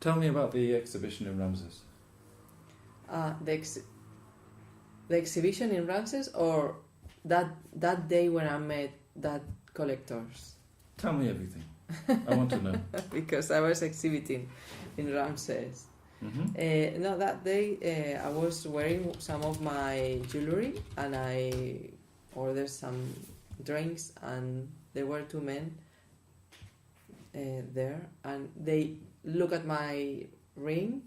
Tell me about the exhibition in Ramses. The exhibition in Ramses, or that day when I met that collectors? Tell me everything. I want to know. Because I was exhibiting in Ramses. Mm-hmm. No, that day I was wearing some of my jewelry, and I ordered some drinks, and there were two men there, and they looked at my ring,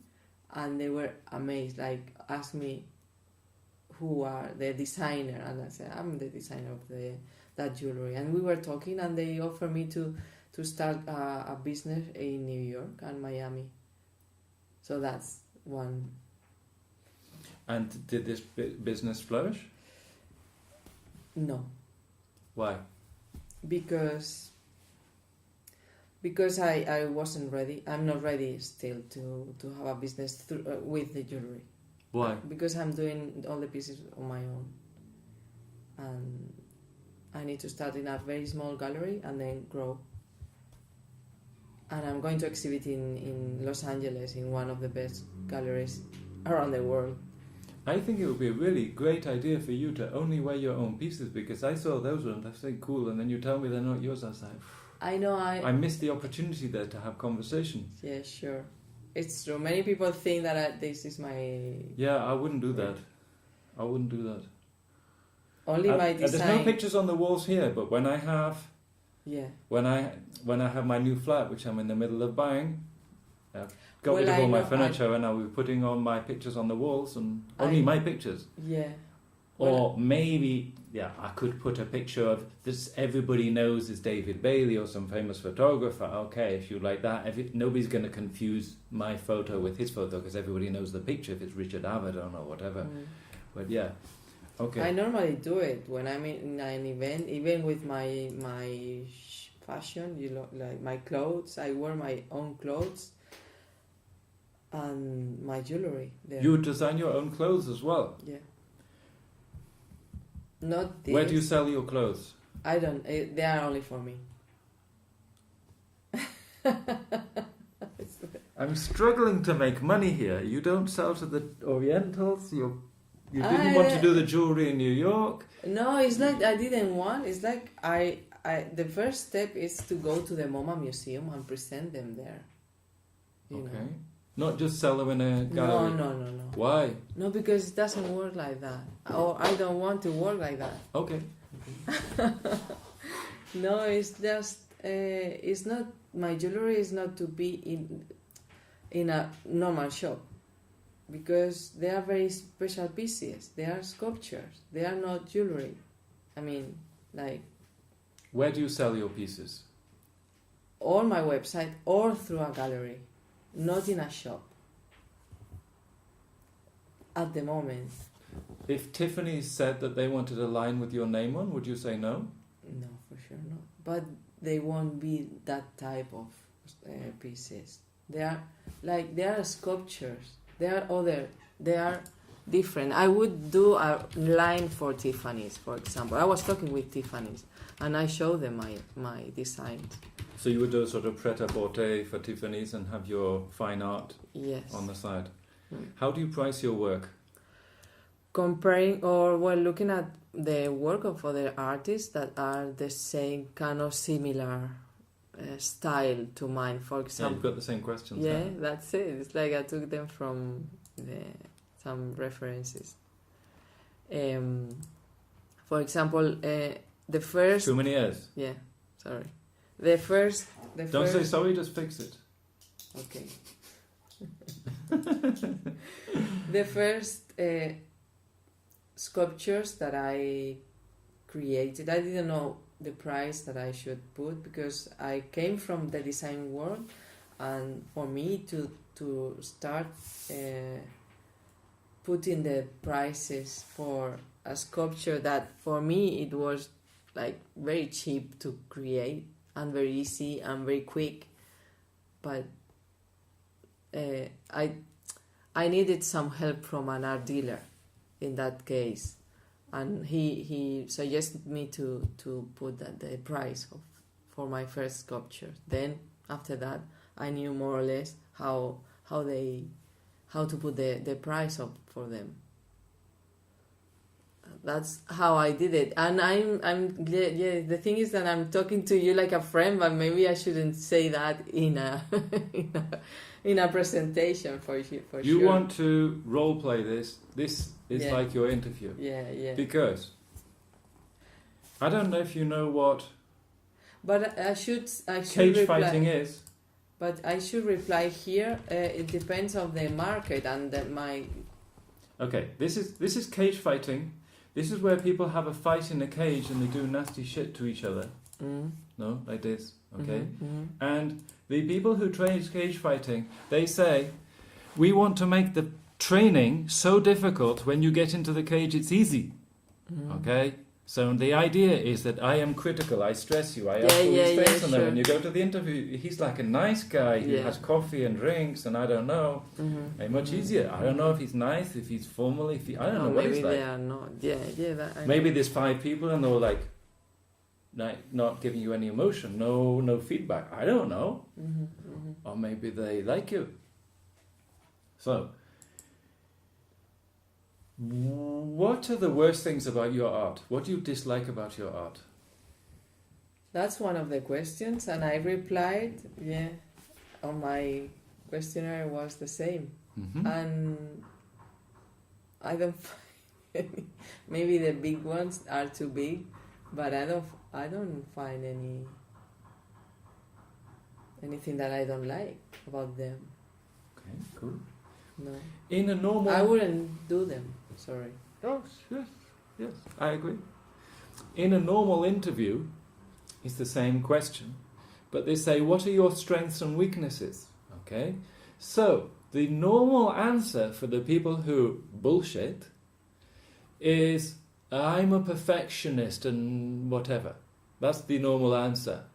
and they were amazed, like asked me who are the designer, and I said I'm the designer of that jewelry, and we were talking, and they offered me to start a business in New York and Miami. So that's one. And did this business flourish? No. Why? Because I wasn't ready. I'm not ready still to have a business with the jewelry. Why? Because I'm doing all the pieces on my own, and I need to start in a very small gallery and then grow. And I'm going to exhibit in Los Angeles in one of the best galleries around the world. I think it would be a really great idea for you to only wear your own pieces, because I saw those ones, I think cool, and then you tell me they're not yours. I was like, I know I missed the opportunity there to have conversations. Yeah, sure. It's true. Many people think that this is my... Yeah, I wouldn't do that. I wouldn't do that. Only my design... There's no pictures on the walls here, but when I have... Yeah. When I have my new flat, which I'm in the middle of buying, got rid of I all my know, furniture, and I'll be putting on my pictures on the walls, and only my pictures. Yeah. Or maybe, I could put a picture of this. Everybody knows is David Bailey or some famous photographer. Okay, if you like that, nobody's going to confuse my photo with his photo, because everybody knows the picture if it's Richard Avedon or whatever. But yeah, okay. I normally do it when I'm in an event, even with my fashion. Like my clothes. I wear my own clothes and my jewelry. There. You design your own clothes as well. Yeah. Not this. Where do you sell your clothes? I don't. They are only for me. I'm struggling to make money here. You don't sell to the Orientals. You didn't want to do the jewelry in New York. No, it's like I didn't want. It's like I. The first step is to go to the MoMA museum and present them there. You know? Not just sell them in a gallery. No. Why? No, because it doesn't work like that. Or I don't want to work like that. Okay. No, it's just it's not. My jewelry is not to be in a normal shop, because they are very special pieces. They are sculptures. They are not jewelry. I mean, like. Where do you sell your pieces? On my website or through a gallery, not in a shop. At the moment. If Tiffany said that they wanted a line with your name on, would you say no? No, for sure not. But they won't be that type of pieces. They are sculptures. They are different. I would do a line for Tiffany's, for example. I was talking with Tiffany's, and I showed them my designs. So you would do a sort of pret-a-porter for Tiffany's and have your fine art on the side. How do you price your work? Looking at the work of other artists that are the same kind of similar style to mine, for example. Yeah, you've got the same questions. Yeah, that's it. It's like I took them from some references. For example, the first... Too many years? Yeah, sorry. The first... Don't say sorry, just fix it. Okay. The first sculptures that I created, I didn't know the price that I should put, because I came from the design world, and for me to start putting the prices for a sculpture that for me it was like very cheap to create and very easy and very quick, but I needed some help from an art dealer in that case, and he suggested me to put the price for my first sculpture. Then after that I knew more or less how how to put the price up for them. That's how I did it. And the thing is that I'm talking to you like a friend, but maybe I shouldn't say that in a in a presentation for sure. You want to role play this. This is like your interview. Yeah. Because I don't know if you know what But I should cage reply. fighting is. But I should reply here. It depends on the market and my. Okay, this is cage fighting. This is where people have a fight in a cage and they do nasty shit to each other. No, like this. Okay, and the people who train cage fighting, they say, we want to make the training so difficult. When you get into the cage, it's easy. Okay. So the idea is that I am critical, I stress you, I ask all these things, and then when you go to the interview, he's like a nice guy who has coffee and drinks, and I don't know, much easier. I don't know if he's nice, if he's formal, I don't know what he's like. Maybe they are not. Yeah. Maybe there's 5 people and they're like not giving you any emotion, no feedback. I don't know. Or maybe they like you. So, what are the worst things about your art? What do you dislike about your art? That's one of the questions, and I replied, on my questionnaire was the same. And I don't find maybe the big ones are too big, but I don't find anything that I don't like about them. Okay, cool. No. In a normal... I wouldn't do them. Sorry. Oh, yes, I agree. In a normal interview, it's the same question, but they say, what are your strengths and weaknesses? Okay? So, the normal answer for the people who bullshit is, I'm a perfectionist and whatever. That's the normal answer.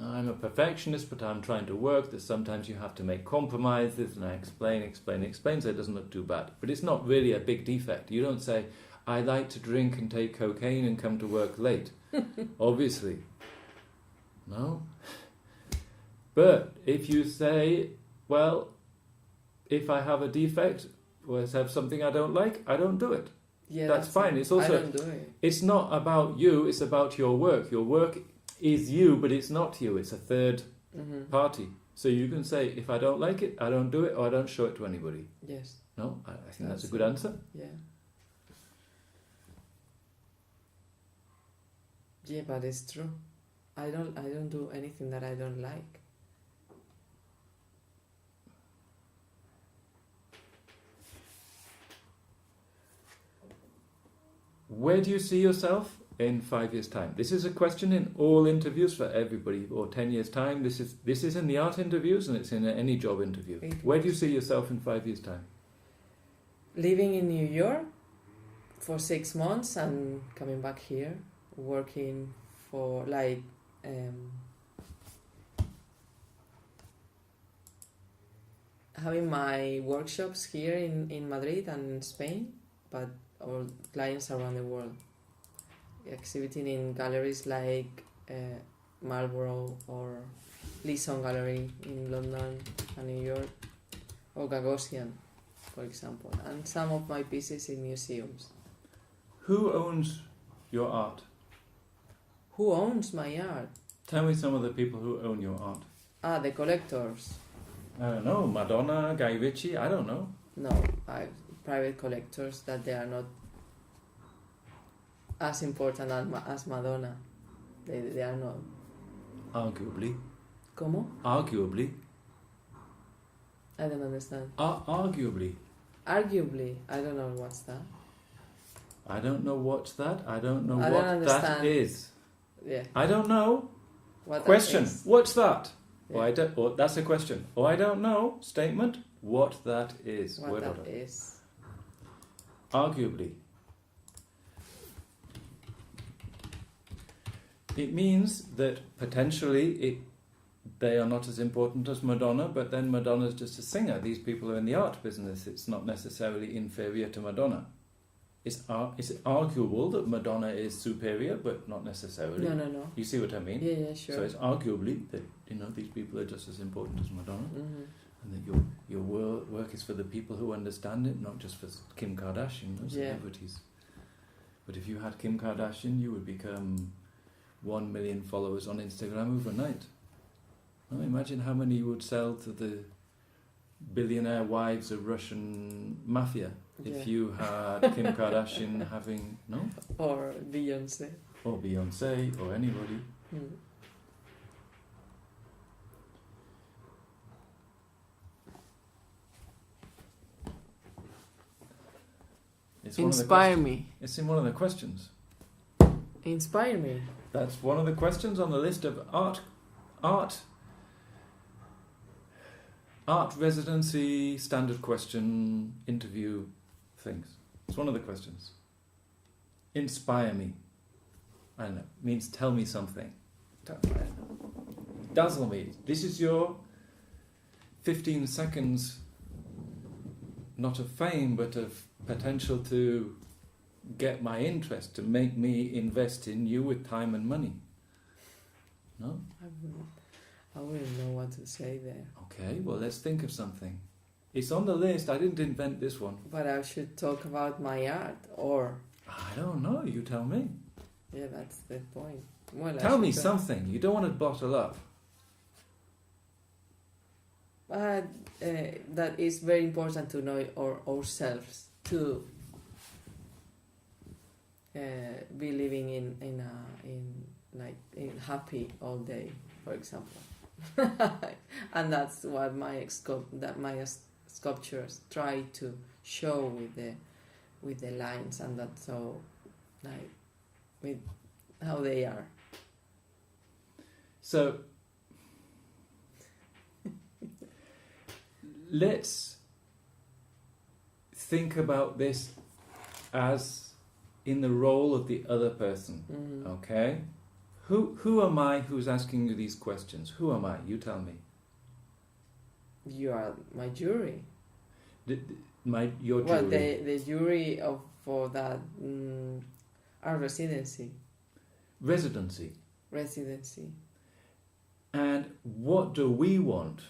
I'm a perfectionist, but I'm trying to work. That sometimes you have to make compromises, and I explain, so it doesn't look too bad. But it's not really a big defect. You don't say, I like to drink and take cocaine and come to work late. Obviously. No. But if you say, well, if I have a defect, or I have something I don't like, I don't do it. Yeah, that's fine. It's also, I don't do it. It's not about you, it's about your work. Your work is you, but it's not you, it's a third party. So you can say, if I don't like it, I don't do it, or I don't show it to anybody. Yes. No, I think that's a good answer. Yeah. Yeah, but it's true. I don't do anything that I don't like. Where do you see yourself in 5 years' time? This is a question in all interviews for everybody, or 10 years' time. This is in the art interviews, and it's in any job interview. Where do you see yourself in 5 years' time? Living in New York for 6 months and coming back here, working for having my workshops here in Madrid and in Spain, but our clients around the world. Exhibiting in galleries like Marlborough or Leeson Gallery in London and New York, or Gagosian, for example, and some of my pieces in museums. Who owns your art? Who owns my art? Tell me some of the people who own your art. The collectors. I don't know, Madonna, Guy Ritchie, I don't know. No, private collectors that they are not as important as Madonna. They are not. Arguably. ¿Cómo? Arguably. I don't understand. Arguably. Arguably. I don't know what's that. I don't know what's that. I don't know I what don't that is. Yeah. I don't know. What question. That is. What's that? Yeah. That's a question. Oh, I don't know. Statement. What that is. What that is. Arguably. It means that potentially they are not as important as Madonna, but then Madonna's just a singer. These people are in the art business. It's not necessarily inferior to Madonna. it's arguable that Madonna is superior, but not necessarily. No. You see what I mean? Yeah, sure. So it's arguably that these people are just as important as Madonna, and that your work is for the people who understand it, not just for Kim Kardashian, those celebrities. But if you had Kim Kardashian, you would become 1 million followers on Instagram overnight. Well, imagine how many you would sell to the billionaire wives of Russian mafia if you had Kim Kardashian having, no? Or Beyonce. Or Beyonce, or anybody. Inspire me. It's in one of the questions. Inspire me. That's one of the questions on the list of art residency, standard question, interview things. It's one of the questions. Inspire me. I don't know. It means tell me something. Dazzle me. This is your 15 seconds, not of fame, but of potential to get my interest, to make me invest in you with time and money. No? I wouldn't know what to say there. Okay, well, let's think of something. It's on the list. I didn't invent this one. But I should talk about my art, or... I don't know. You tell me. Yeah, that's the point. Well, tell me something. You don't want to bottle up. That is very important to know ourselves, to be living in happy all day, for example. And that's what my sculptures try to show with the lines, and that's so with how they are. So let's think about this as in the role of the other person. Okay? Who am I who's asking you these questions? Who am I? You tell me. You are my jury. Your jury. Well, the jury for that art residency. Residency. And what do we want?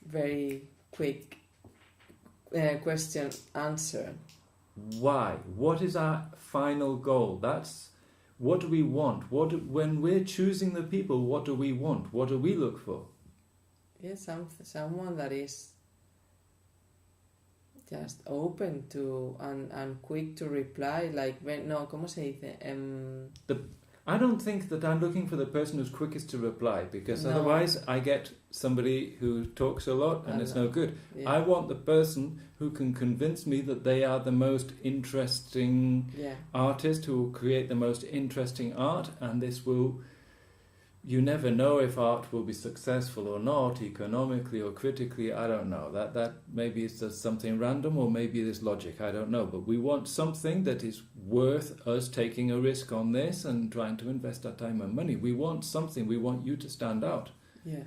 Very quick question answer. Why? What is our final goal? That's what do we want? When we're choosing the people, what do we want? What do we look for? Yes, someone that is just open to and quick to reply. ¿Cómo se dice? I don't think that I'm looking for the person who's quickest to reply, because otherwise I get somebody who talks a lot and it's no good. Yeah. I want the person who can convince me that they are the most interesting artist, who will create the most interesting art, and this will... You never know if art will be successful or not, economically or critically, I don't know. That maybe it's just something random, or maybe there's logic, I don't know. But we want something that is worth us taking a risk on this and trying to invest our time and money. We want something, we want you to stand out. Yeah.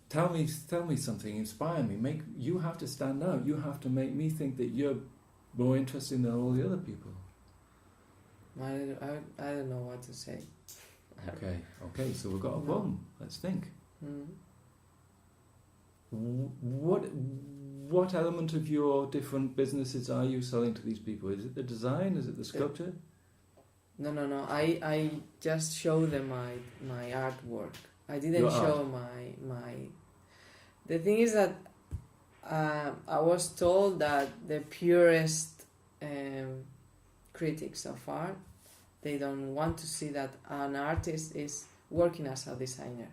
Tell me something, inspire me. You have to stand out. You have to make me think that you're more interesting than all the other people. I don't know what to say. Okay, so we've got a problem. Let's think. What element of your different businesses are you selling to these people? Is it the design? Is it the sculpture? No. I just show them my artwork. I didn't show my... The thing is that I was told that the purest critics of art, they don't want to see that an artist is working as a designer.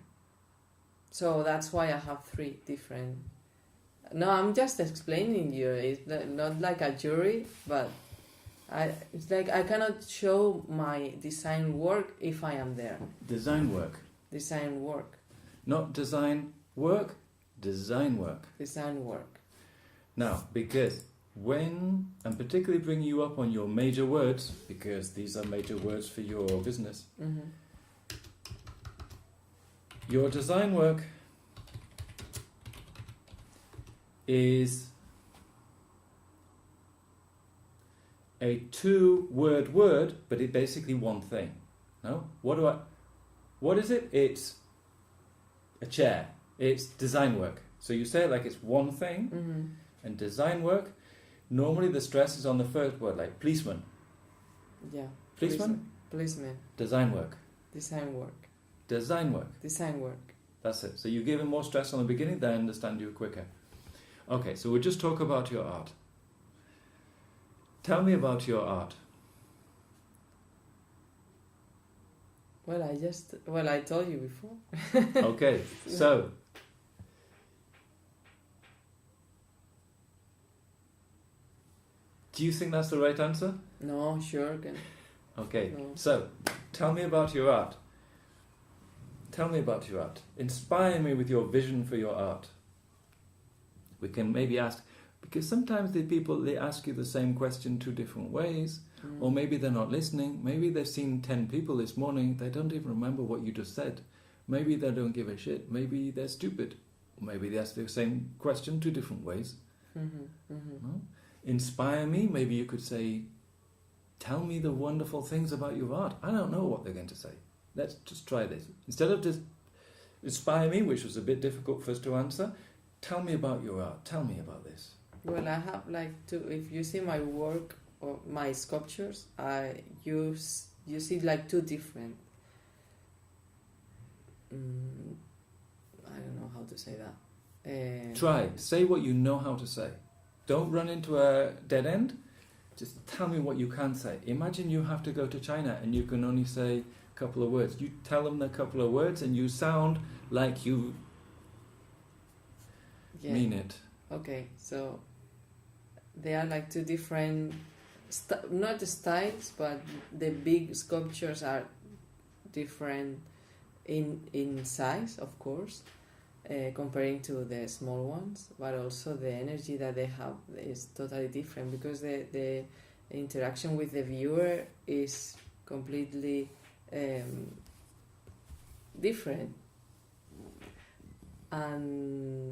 So that's why I have 3 different... No, I'm just explaining you. It's not like a jury, but it's like I cannot show my design work if I am there. Design work. Not design work, design work. Design work. Now, because... and particularly bring you up on your major words, because these are major words for your business. Your design work is a 2-word word, but it's basically one thing. No? What is it? It's a chair. It's design work. So you say it like it's one thing, and design work, normally the stress is on the first word, like policeman. Yeah. Policeman? Policeman. Design work. Design work. Design work. Design work. That's it. So you give them more stress on the beginning, they understand you quicker. Okay, so we'll just talk about your art. Tell me about your art. Well, I told you before. Okay, so do you think that's the right answer? No, sure. Okay, No. so tell me about your art. Tell me about your art. Inspire me with your vision for your art. We can maybe ask, because sometimes the people, they ask you the same question 2 different ways, or maybe they're not listening. Maybe they've seen 10 people this morning, they don't even remember what you just said. Maybe they don't give a shit. Maybe they're stupid. Or maybe they ask the same question 2 different ways. No? Inspire me, maybe you could say, tell me the wonderful things about your art. I don't know what they're going to say. Let's just try this. Instead of just inspire me, which was a bit difficult for us to answer, tell me about your art. Tell me about this. Well, I have if you see my work or my sculptures, you see 2 different. I don't know how to say that. Try. Say what you know how to say. Don't run into a dead end. Just tell me what you can say. Imagine you have to go to China and you can only say a couple of words. You tell them the couple of words and you sound like you mean it. Okay, so they are 2 different, not styles, but the big sculptures are different in size, of course, comparing to the small ones, but also the energy that they have is totally different because the interaction with the viewer is completely different. And